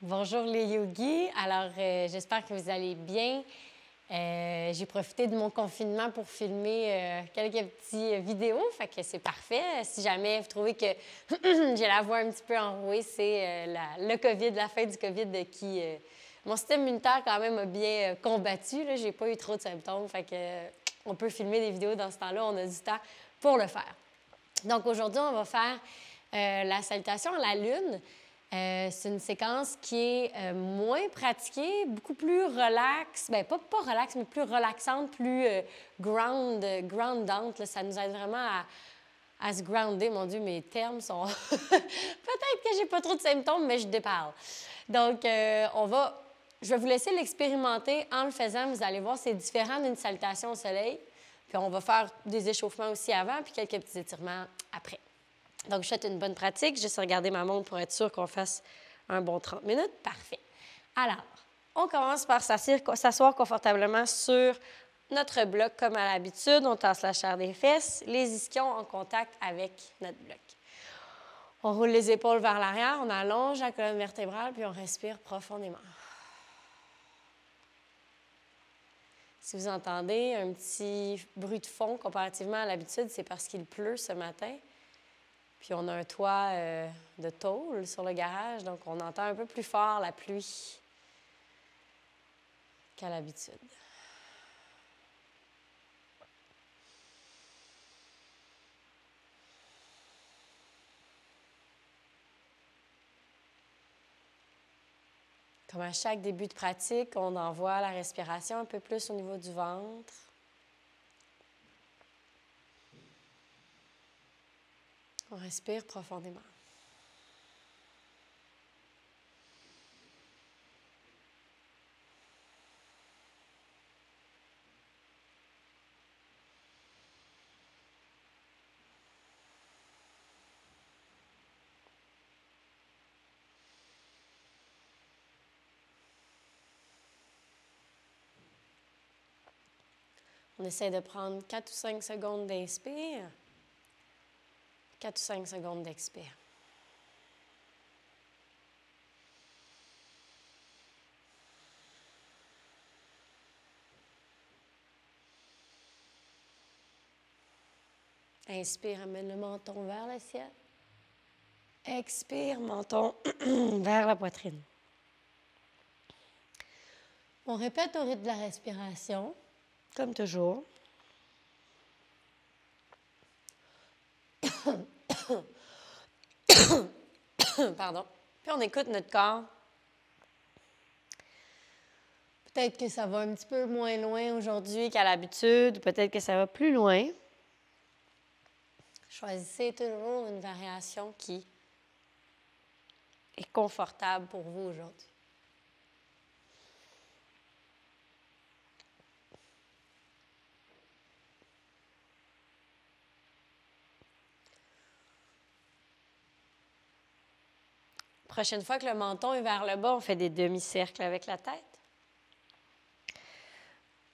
Bonjour les yogis. Alors, j'espère que vous allez bien. J'ai profité de mon confinement pour filmer quelques petites vidéos, fait que c'est parfait. Si jamais vous trouvez que j'ai la voix un petit peu enrouée, c'est le COVID, la fin du COVID qui... mon système immunitaire quand même a bien combattu. Je n'ai pas eu trop de symptômes, fait que on peut filmer des vidéos dans ce temps-là. On a du temps pour le faire. Donc aujourd'hui, on va faire la salutation à la Lune. C'est une séquence qui est moins pratiquée, beaucoup plus relax. Bien, pas relax, mais plus relaxante, plus groundante. Là. Ça nous aide vraiment à se grounder. Mon Dieu, mes termes sont... Peut-être que j'ai pas trop de symptômes, mais je déparle. Donc, je vais vous laisser l'expérimenter en le faisant. Vous allez voir, c'est différent d'une salutation au soleil. Puis on va faire des échauffements aussi avant, puis quelques petits étirements après. Donc, je souhaite une bonne pratique. Juste regarder ma montre pour être sûr qu'on fasse un bon 30 minutes. Parfait. Alors, on commence par s'asseoir confortablement sur notre bloc comme à l'habitude. On tasse la chair des fesses, les ischions en contact avec notre bloc. On roule les épaules vers l'arrière, on allonge la colonne vertébrale, puis on respire profondément. Si vous entendez un petit bruit de fond comparativement à l'habitude, c'est parce qu'il pleut ce matin. Puis on a un toit de tôle sur le garage, donc on entend un peu plus fort la pluie qu'à l'habitude. Comme à chaque début de pratique, on envoie la respiration un peu plus au niveau du ventre. On respire profondément. On essaie de prendre 4 ou 5 secondes d'inspire, 4 ou 5 secondes d'expire. Inspire, amène le menton vers l'assiette. Expire, menton vers la poitrine. On répète au rythme de la respiration, comme toujours. Pardon. Puis on écoute notre corps. Peut-être que ça va un petit peu moins loin aujourd'hui qu'à l'habitude. Peut-être que ça va plus loin. Choisissez toujours une variation qui est confortable pour vous aujourd'hui. Prochaine fois que le menton est vers le bas, on fait des demi-cercles avec la tête.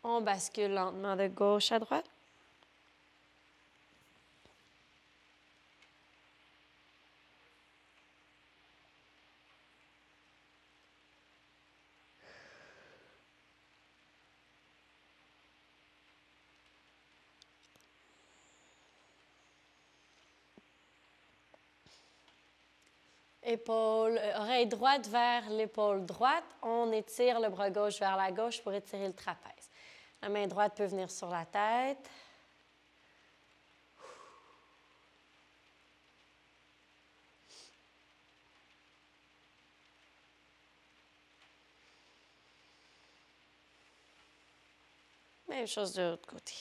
On bascule lentement de gauche à droite. Oreille droite vers l'épaule droite. On étire le bras gauche vers la gauche pour étirer le trapèze. La main droite peut venir sur la tête. Même chose de l'autre côté.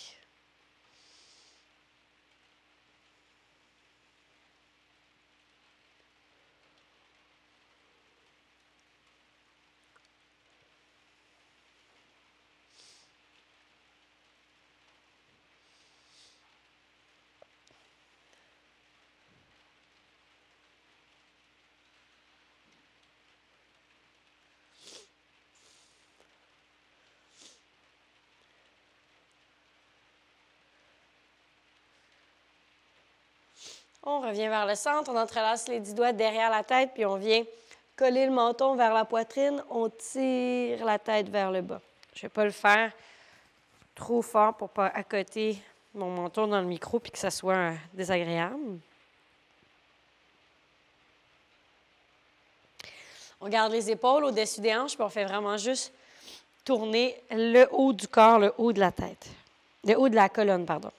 On revient vers le centre, on entrelace les 10 doigts derrière la tête, puis on vient coller le menton vers la poitrine, on tire la tête vers le bas. Je ne vais pas le faire trop fort pour ne pas accoter mon menton dans le micro et que ça soit désagréable. On garde les épaules au-dessus des hanches, puis on fait vraiment juste tourner le haut du corps, le haut de la tête. Le haut de la colonne, pardon.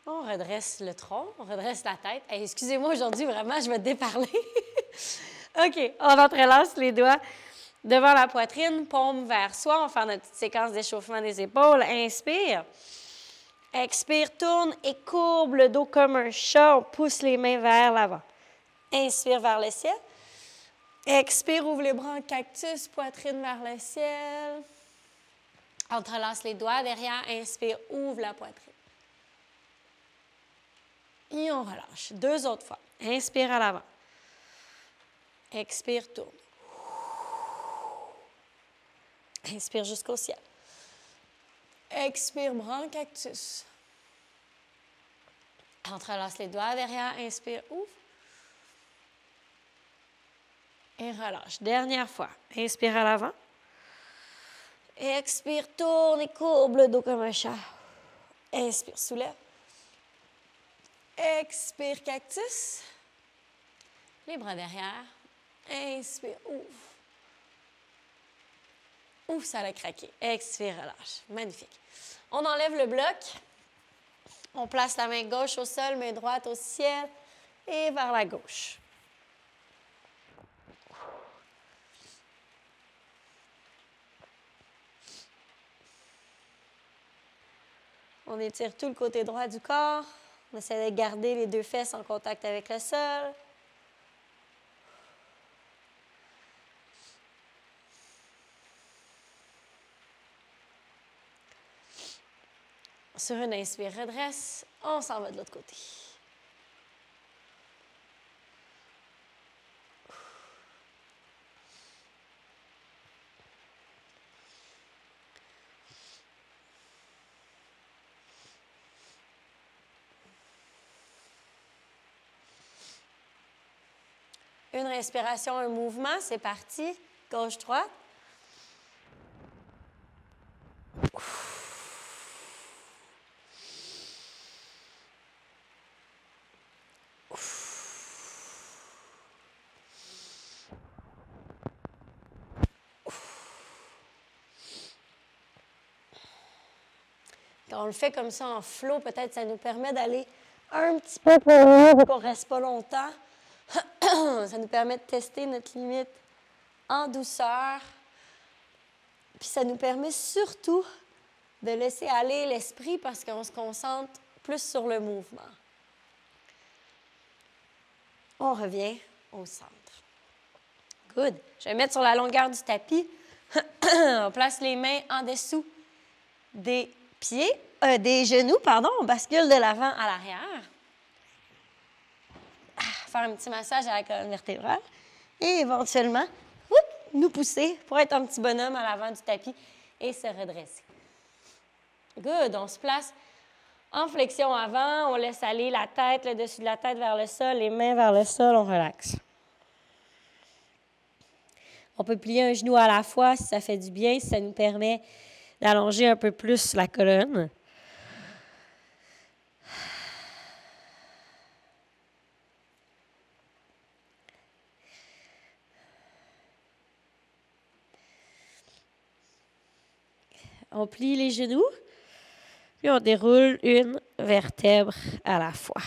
On redresse le tronc, on redresse la tête. Hey, excusez-moi, aujourd'hui, vraiment, je vais te déparler. OK, on entrelace les doigts devant la poitrine, paume vers soi. On va faire notre petite séquence d'échauffement des épaules. Inspire. Expire, tourne et courbe le dos comme un chat. On pousse les mains vers l'avant. Inspire vers le ciel. Expire, ouvre les bras en cactus, poitrine vers le ciel. Entrelace les doigts derrière. Inspire, ouvre la poitrine. Et on relâche. 2 autres fois. Inspire à l'avant. Expire, tourne. Inspire jusqu'au ciel. Expire, bras en cactus. Entrelace les doigts derrière. Inspire, ouvre. Et relâche. Dernière fois. Inspire à l'avant. Expire, tourne et courbe le dos comme un chat. Inspire, soulève. Expire, cactus. Les bras derrière. Inspire, ouvre. Ouvre, ça a craqué. Expire, relâche. Magnifique. On enlève le bloc. On place la main gauche au sol, main droite au ciel et vers la gauche. On étire tout le côté droit du corps. On essaie de garder les 2 fesses en contact avec le sol. Sur une inspire, redresse. On s'en va de l'autre côté. Une respiration, un mouvement, c'est parti. Gauche-droite. Quand on le fait comme ça en flow, peut-être ça nous permet d'aller un petit peu plus loin, qu'on ne reste pas longtemps. Ça nous permet de tester notre limite en douceur. Puis ça nous permet surtout de laisser aller l'esprit parce qu'on se concentre plus sur le mouvement. On revient au centre. Good. Je vais mettre sur la longueur du tapis. On place les mains en dessous des pieds, des genoux, pardon. On bascule de l'avant à l'arrière. Faire un petit massage à la colonne vertébrale. Et éventuellement, nous pousser pour être un petit bonhomme à l'avant du tapis et se redresser. Good. On se place en flexion avant. On laisse aller la tête, le dessus de la tête vers le sol, les mains vers le sol. On relaxe. On peut plier un genou à la fois si ça fait du bien, si ça nous permet d'allonger un peu plus la colonne. On plie les genoux, puis on déroule une vertèbre à la fois.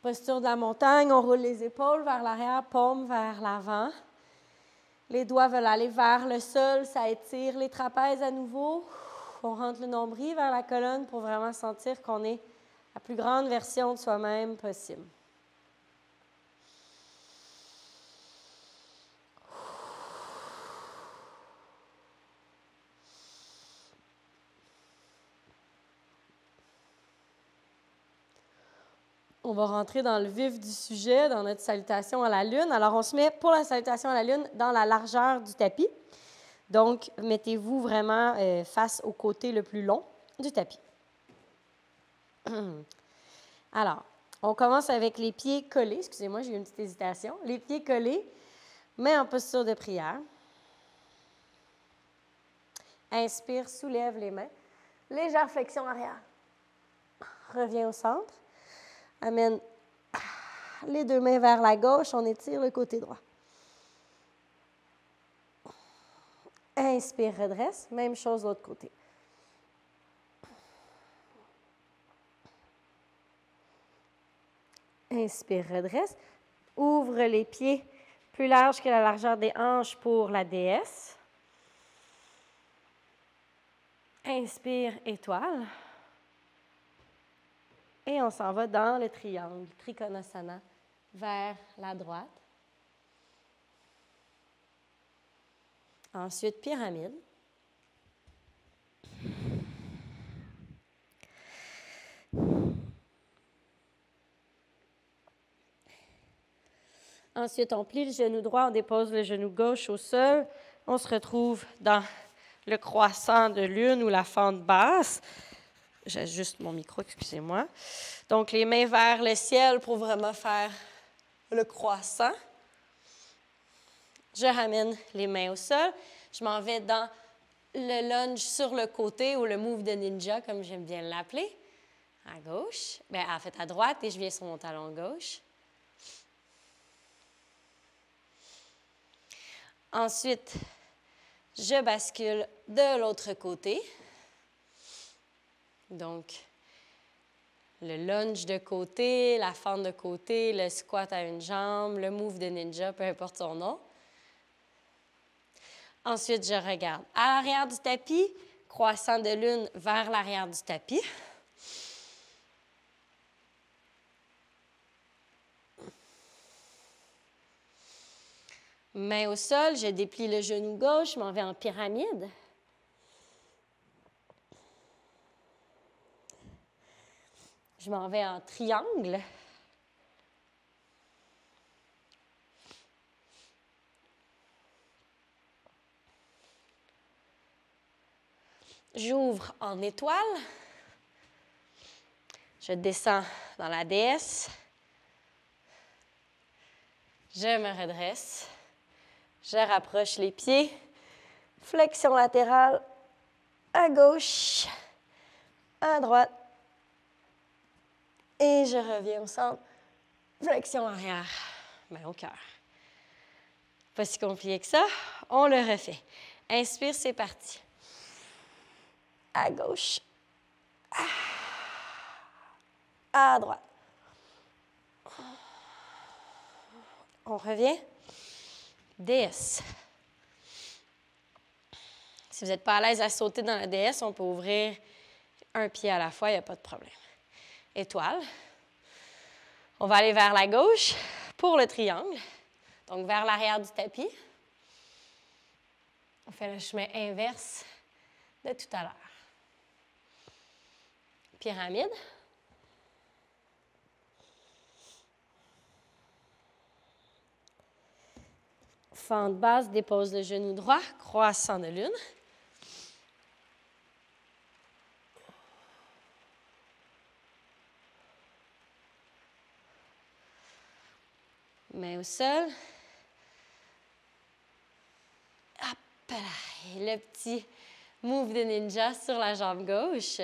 Posture de la montagne, on roule les épaules vers l'arrière, paume vers l'avant. Les doigts veulent aller vers le sol, ça étire les trapèzes à nouveau. On rentre le nombril vers la colonne pour vraiment sentir qu'on est la plus grande version de soi-même possible. On va rentrer dans le vif du sujet, dans notre salutation à la Lune. Alors, on se met pour la salutation à la Lune dans la largeur du tapis. Donc, mettez-vous vraiment face au côté le plus long du tapis. Alors, on commence avec les pieds collés. Excusez-moi, j'ai eu une petite hésitation. Les pieds collés, mais en posture de prière. Inspire, soulève les mains. Légère flexion arrière. Reviens au centre. Amène les deux mains vers la gauche. On étire le côté droit. Inspire, redresse. Même chose de l'autre côté. Inspire, redresse. Ouvre les pieds plus larges que la largeur des hanches pour la déesse. Inspire, étoile. Et on s'en va dans le triangle, Trikonasana, vers la droite. Ensuite, pyramide. Ensuite, on plie le genou droit, on dépose le genou gauche au sol. On se retrouve dans le croissant de lune ou la fente basse. J'ajuste mon micro, excusez-moi. Donc, les mains vers le ciel pour vraiment faire le croissant. Je ramène les mains au sol. Je m'en vais dans le lunge sur le côté ou le move de ninja, comme j'aime bien l'appeler. À gauche. Bien, en fait, à droite, et je viens sur mon talon gauche. Ensuite, je bascule de l'autre côté. Donc, le lunge de côté, la fente de côté, le squat à une jambe, le move de ninja, peu importe son nom. Ensuite, je regarde à l'arrière du tapis, croissant de lune vers l'arrière du tapis. Main au sol, je déplie le genou gauche, je m'en vais en pyramide. Je m'en vais en triangle. J'ouvre en étoile. Je descends dans la déesse. Je me redresse. Je rapproche les pieds. Flexion latérale à gauche, à droite. Et je reviens au centre. Flexion arrière, main au cœur. Pas si compliqué que ça. On le refait. Inspire, c'est parti. À gauche. À droite. On revient. DS. Si vous n'êtes pas à l'aise à sauter dans la DS, on peut ouvrir un pied à la fois, il n'y a pas de problème. Étoile. On va aller vers la gauche pour le triangle. Donc, vers l'arrière du tapis. On fait le chemin inverse de tout à l'heure. Pyramide. Fente basse, dépose le genou droit, croissant de lune. Main au sol. Hop là. Et le petit move de ninja sur la jambe gauche.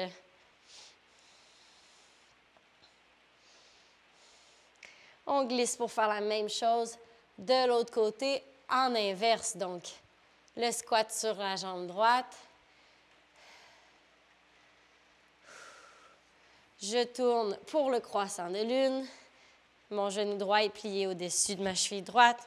On glisse pour faire la même chose de l'autre côté en inverse. Donc, le squat sur la jambe droite. Je tourne pour le croissant de lune. Mon genou droit est plié au-dessus de ma cheville droite.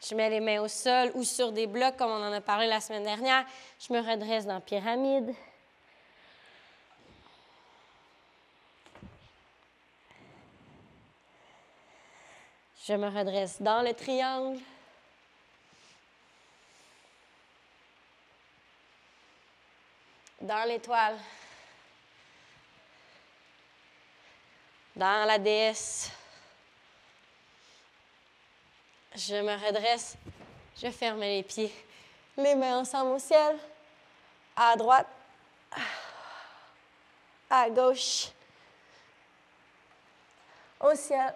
Je mets les mains au sol ou sur des blocs, comme on en a parlé la semaine dernière. Je me redresse dans la pyramide. Je me redresse dans le triangle. Dans l'étoile. dans la déesse. Je me redresse, je ferme les pieds, les mains ensemble au ciel, à droite, à gauche, au ciel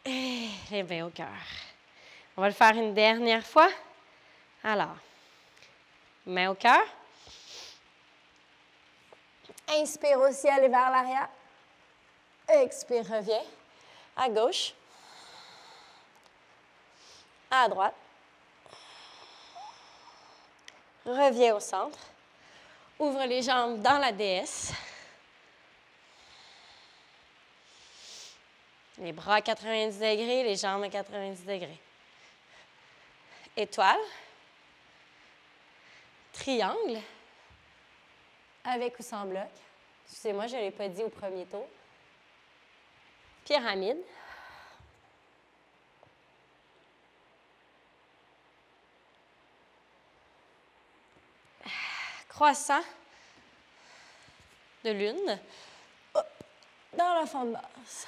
et les mains au cœur. On va le faire une dernière fois. Alors, mains au cœur. Inspire au ciel et vers l'arrière. Expire, reviens. À gauche. À droite. Reviens au centre. Ouvre les jambes dans la déesse. Les bras à 90 degrés, les jambes à 90 degrés. Étoile. Triangle. Avec ou sans bloc. Excusez-moi, je ne l'ai pas dit au premier tour. Pyramide. Croissant de lune. Dans la forme basse.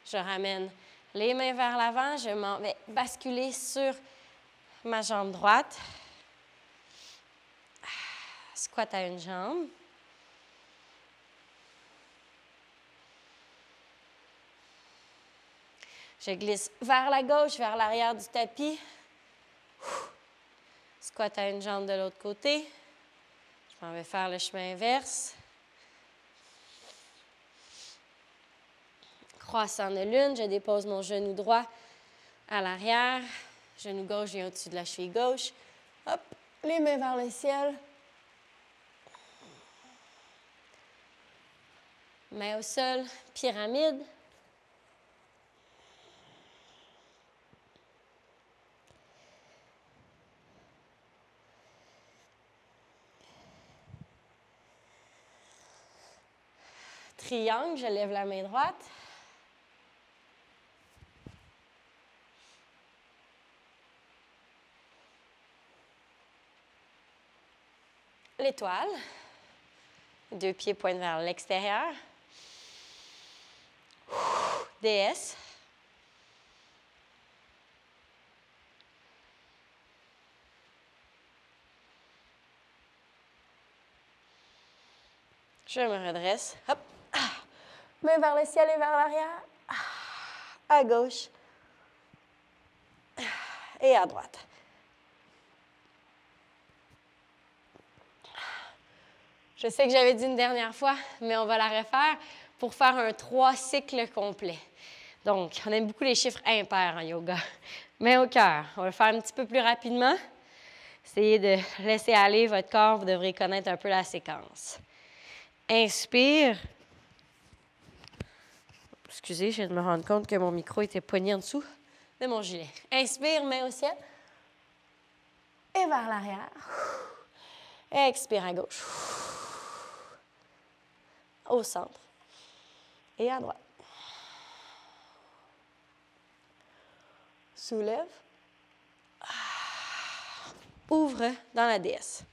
Je ramène les mains vers l'avant. Je m'en vais basculer sur ma jambe droite. Squat à une jambe. Je glisse vers la gauche, vers l'arrière du tapis. Squat à une jambe de l'autre côté. Je m'en vais faire le chemin inverse. Croissant de lune, je dépose mon genou droit à l'arrière. Genou gauche vient au-dessus de la cheville gauche. Hop, les mains vers le ciel. Mains au sol, pyramide. Triangle, je lève la main droite. L'étoile. Deux pieds pointent vers l'extérieur. Déesse. Je me redresse. Hop. Main vers le ciel et vers l'arrière. À gauche. Et à droite. Je sais que j'avais dit une dernière fois, mais on va la refaire pour faire un 3 cycles complet. Donc, on aime beaucoup les chiffres impairs en yoga. Main au cœur. On va le faire un petit peu plus rapidement. Essayez de laisser aller votre corps. Vous devrez connaître un peu la séquence. Inspire. Excusez, je viens de me rendre compte que mon micro était pogné en dessous de mon gilet. Inspire, main au ciel. Et vers l'arrière. Expire à gauche. Au centre. Et à droite. Soulève. Ouvre dans la déesse.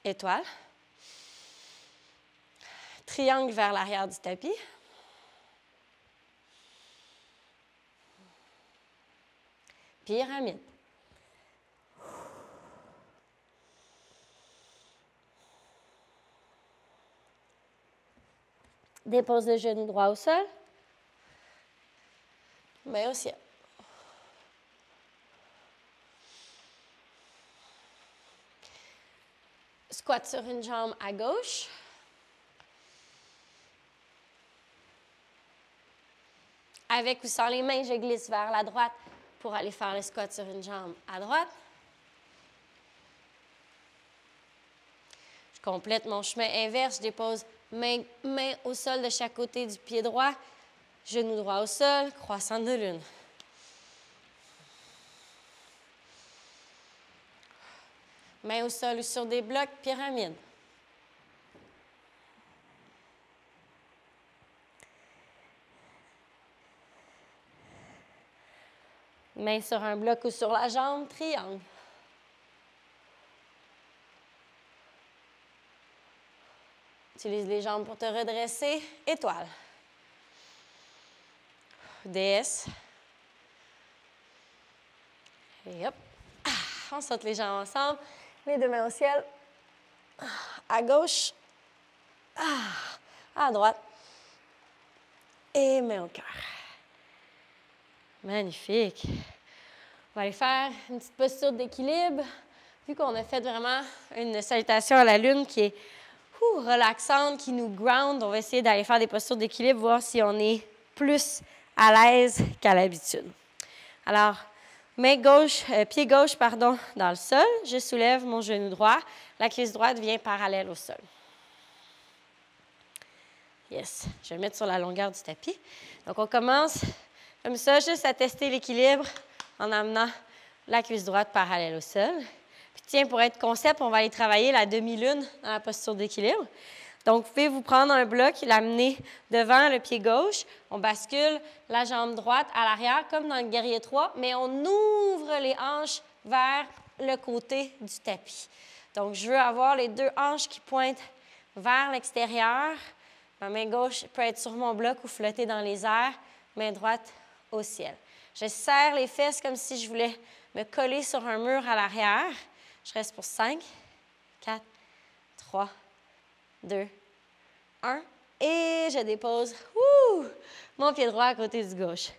Étoile. Triangle vers l'arrière du tapis. Pyramide. Dépose le genou droit au sol. Main au ciel. Squat sur une jambe à gauche. Avec ou sans les mains, je glisse vers la droite pour aller faire le squat sur une jambe à droite. Je complète mon chemin inverse. Je dépose main au sol de chaque côté du pied droit. Genou droit au sol, croissant de lune. Main au sol ou sur des blocs, pyramide. Main sur un bloc ou sur la jambe, triangle. Utilise les jambes pour te redresser, étoile. DS. Et hop. On saute les jambes ensemble. Les deux mains au ciel. À gauche. À droite. Et main au cœur. Magnifique. On va aller faire une petite posture d'équilibre. Vu qu'on a fait vraiment une salutation à la lune qui est relaxante, qui nous ground, on va essayer d'aller faire des postures d'équilibre, voir si on est plus à l'aise qu'à l'habitude. Alors, pied gauche, dans le sol. Je soulève mon genou droit. La cuisse droite vient parallèle au sol. Yes. Je vais me mettre sur la longueur du tapis. Donc, on commence comme ça, juste à tester l'équilibre en amenant la cuisse droite parallèle au sol. Puis tiens, pour être concept, on va aller travailler la demi-lune dans la posture d'équilibre. Donc, vous pouvez vous prendre un bloc, l'amener devant le pied gauche. On bascule la jambe droite à l'arrière, comme dans le guerrier 3, mais on ouvre les hanches vers le côté du tapis. Donc, je veux avoir les deux hanches qui pointent vers l'extérieur. Ma main gauche peut être sur mon bloc ou flotter dans les airs. Main droite au ciel. Je serre les fesses comme si je voulais me coller sur un mur à l'arrière. Je reste pour 5, 4, 3, 2, 1. Et je dépose mon pied droit à côté du gauche.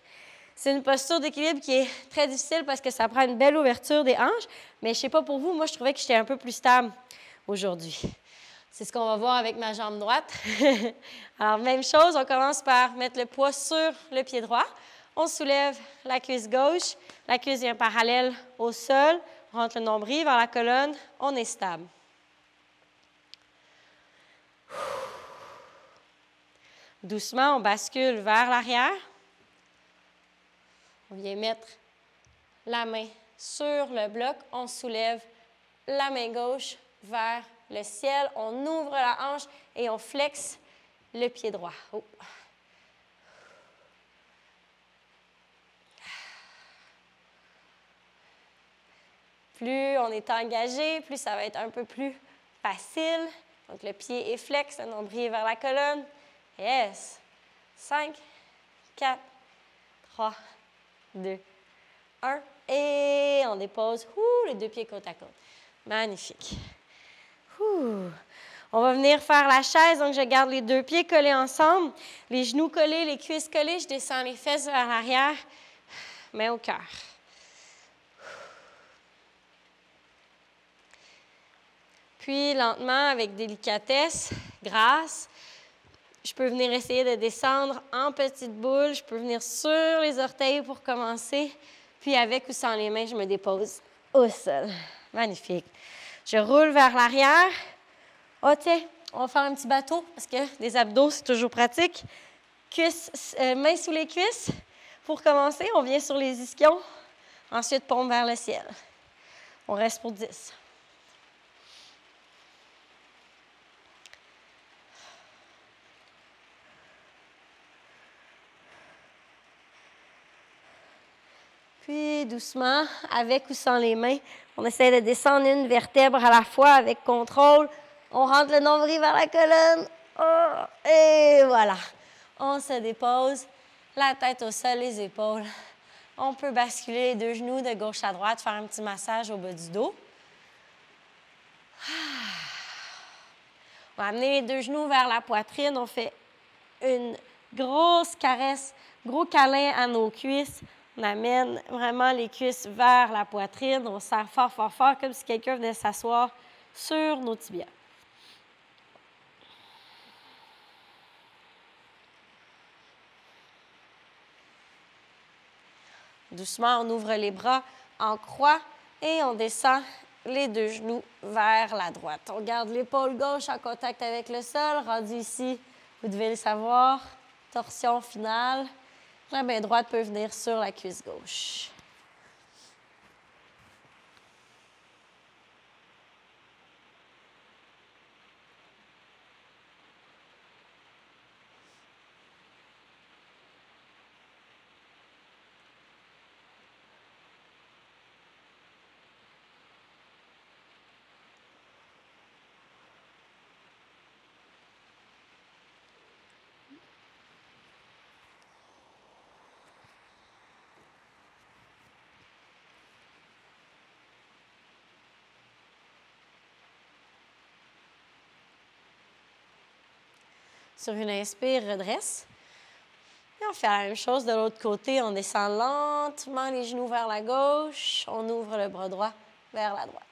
C'est une posture d'équilibre qui est très difficile parce que ça prend une belle ouverture des hanches. Mais je ne sais pas pour vous, moi, je trouvais que j'étais un peu plus stable aujourd'hui. C'est ce qu'on va voir avec ma jambe droite. Alors, même chose, on commence par mettre le poids sur le pied droit. On soulève la cuisse gauche. La cuisse vient parallèle au sol. On rentre le nombril vers la colonne. On est stable. Doucement, on bascule vers l'arrière. On vient mettre la main sur le bloc. On soulève la main gauche vers le ciel. On ouvre la hanche et on flexe le pied droit. Plus on est engagé, plus ça va être un peu plus facile. Donc, le pied est flex, le nombril est vers la colonne. Yes. 5, 4, 3, 2, 1. Et on dépose les deux pieds côte à côte. Magnifique. On va venir faire la chaise. Donc, je garde les deux pieds collés ensemble, les genoux collés, les cuisses collées. Je descends les fesses vers l'arrière, main au cœur. Puis, lentement, avec délicatesse, grâce, je peux venir essayer de descendre en petite boule. Je peux venir sur les orteils pour commencer. Puis, avec ou sans les mains, je me dépose au sol. Magnifique. Je roule vers l'arrière. Oh, tiens, on va faire un petit bateau parce que des abdos, c'est toujours pratique. Mains sous les cuisses. Pour commencer, on vient sur les ischions. Ensuite, pompe vers le ciel. On reste pour 10. Puis, doucement, avec ou sans les mains, on essaie de descendre une vertèbre à la fois avec contrôle. On rentre le nombril vers la colonne. Et voilà. On se dépose, la tête au sol, les épaules. On peut basculer les deux genoux de gauche à droite, faire un petit massage au bas du dos. On va amener les deux genoux vers la poitrine. On fait une grosse caresse, gros câlin à nos cuisses. On amène vraiment les cuisses vers la poitrine. On serre fort, fort, fort, comme si quelqu'un venait s'asseoir sur nos tibias. Doucement, on ouvre les bras en croix et on descend les deux genoux vers la droite. On garde l'épaule gauche en contact avec le sol. Rendu ici, vous devez le savoir, torsion finale. La main droite peut venir sur la cuisse gauche. Sur une inspire, redresse. Et on fait la même chose de l'autre côté. On descend lentement les genoux vers la gauche. On ouvre le bras droit vers la droite.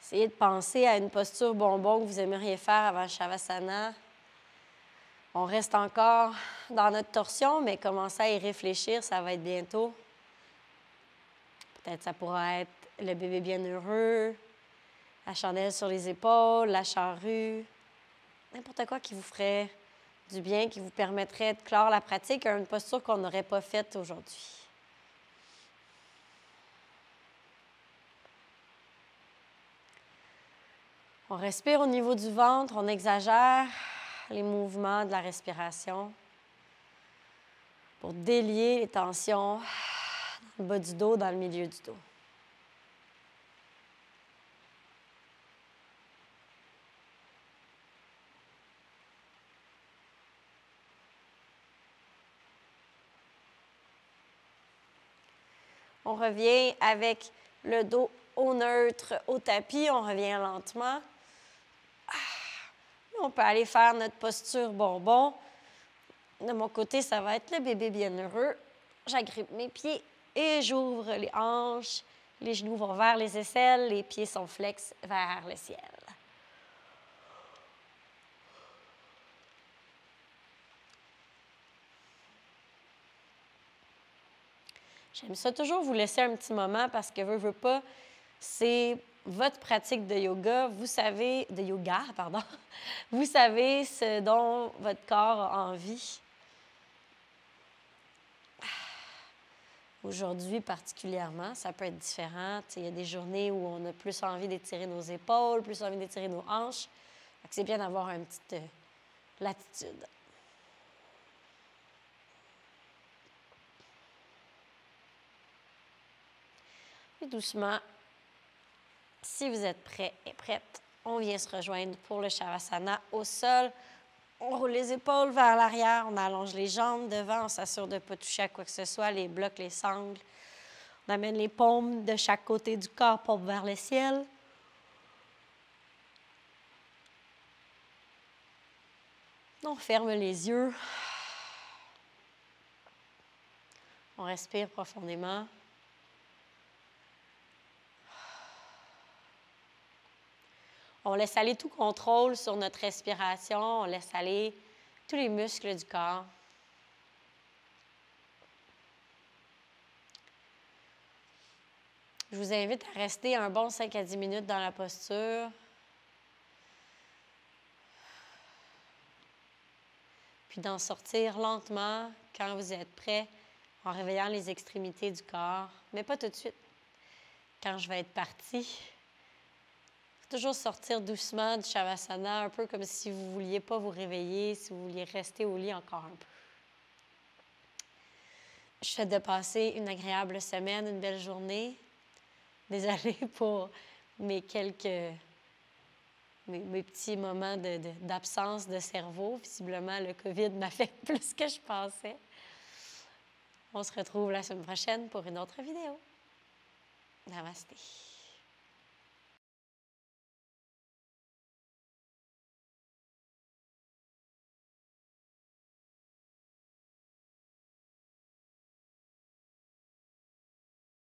Essayez de penser à une posture bonbon que vous aimeriez faire avant Shavasana. On reste encore dans notre torsion, mais commencez à y réfléchir, ça va être bientôt. Peut-être ça pourra être le bébé bien heureux, la chandelle sur les épaules, la charrue, n'importe quoi qui vous ferait du bien, qui vous permettrait de clore la pratique à une posture qu'on n'aurait pas faite aujourd'hui. On respire au niveau du ventre, on exagère les mouvements de la respiration pour délier les tensions dans le bas du dos, dans le milieu du dos. On revient avec le dos au neutre, au tapis. On revient lentement. On peut aller faire notre posture bonbon. De mon côté, ça va être le bébé bienheureux. J'agrippe mes pieds et j'ouvre les hanches. Les genoux vont vers les aisselles. Les pieds sont flex vers le ciel. J'aime ça toujours vous laisser un petit moment parce que veux pas, c'est votre pratique de yoga. Vous savez, de yoga, pardon. Vous savez ce dont votre corps a envie. Aujourd'hui, particulièrement, ça peut être différent. Il y a des journées où on a plus envie d'étirer nos épaules, plus envie d'étirer nos hanches. C'est bien d'avoir une petite latitude. Et doucement, si vous êtes prêts et prêtes, on vient se rejoindre pour le Shavasana au sol. On roule les épaules vers l'arrière, on allonge les jambes devant, on s'assure de ne pas toucher à quoi que ce soit, les blocs, les sangles. On amène les paumes de chaque côté du corps, paumes vers le ciel. On ferme les yeux. On respire profondément. On laisse aller tout contrôle sur notre respiration. On laisse aller tous les muscles du corps. Je vous invite à rester un bon 5 à 10 minutes dans la posture. Puis d'en sortir lentement quand vous êtes prêt, en réveillant les extrémités du corps, mais pas tout de suite. Quand je vais être partie, toujours sortir doucement du Shavasana, un peu comme si vous ne vouliez pas vous réveiller, si vous vouliez rester au lit encore un peu. Je souhaite de passer une agréable semaine, une belle journée. Désolée pour mes petits moments d'absence de cerveau. Visiblement, le COVID m'affecte plus que je pensais. On se retrouve la semaine prochaine pour une autre vidéo. Namasté.